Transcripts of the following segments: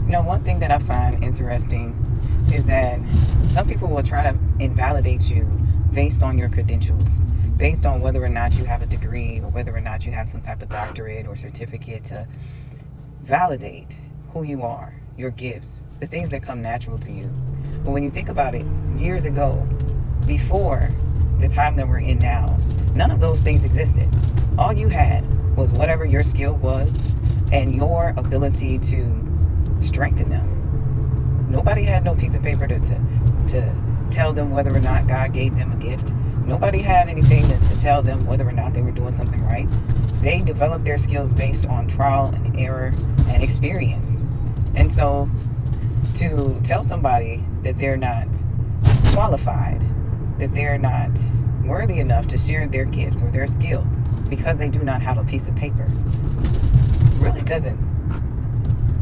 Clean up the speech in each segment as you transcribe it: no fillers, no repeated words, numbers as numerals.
One thing that I find interesting is that some people will try to invalidate you based on your credentials, based on whether or not you have a degree or whether or not you have some type of doctorate or certificate to validate who you are, your gifts, the things that come natural to you. But when you think about it, years ago, before the time that we're in now, none of those things existed. All you had was whatever your skill was and your ability to strengthen them. Nobody had no piece of paper to tell them whether or not God gave them a gift. Nobody had anything to tell them whether or not they were doing something right. They developed their skills based on trial and error and experience. And so to tell somebody that they're not qualified, that they're not worthy enough to share their gifts or their skill because they do not have a piece of paper really doesn't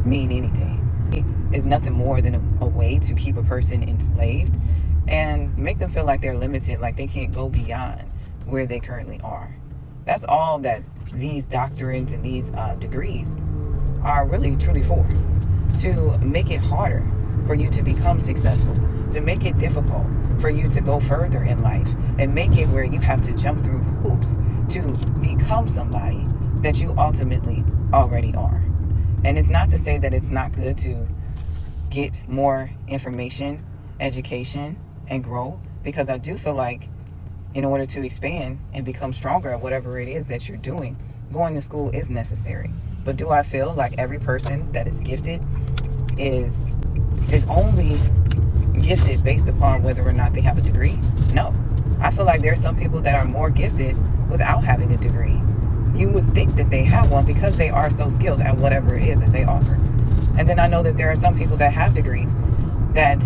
mean anything. It is nothing more than a way to keep a person enslaved and make them feel like they're limited, like they can't go beyond where they currently are. That's all that these doctrines and these degrees are really truly for. To make it harder for you to become successful, to make it difficult for you to go further in life, and make it where you have to jump through hoops to become somebody that you ultimately already are. And it's not to say that it's not good to get more information, education, and grow, because I do feel like in order to expand and become stronger at whatever it is that you're doing, going to school is necessary. But do I feel like every person that is gifted is only gifted based upon whether or not they have a degree? No. I feel like there are some people that are more gifted without having a degree. You would think that they have one because they are so skilled at whatever it is that they offer. And then I know that there are some people that have degrees that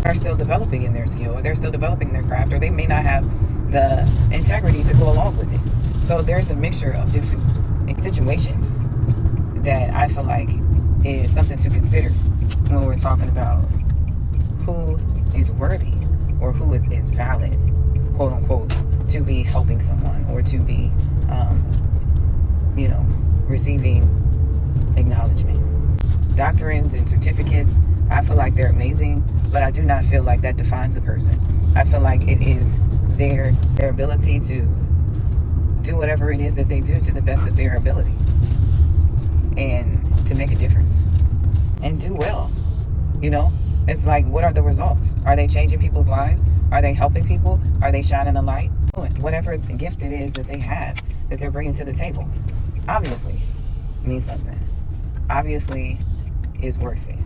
are still developing in their skill, or they're still developing their craft, or they may not have the integrity to go along with it. So there's a mixture of different situations that I feel like is something to consider when we're talking about who is worthy or who is valid, quote unquote, to be helping someone or to be, receiving acknowledgement. Doctrines and certificates, I feel like they're amazing, but I do not feel like that defines a person. I feel like it is their ability to do whatever it is that they do to the best of their ability and to make a difference and do well. It's like, what are the results? Are they changing people's lives? Are they helping people? Are they shining a light? Whatever the gift it is that they have, that they're bringing to the table, obviously means something. Obviously is worth it.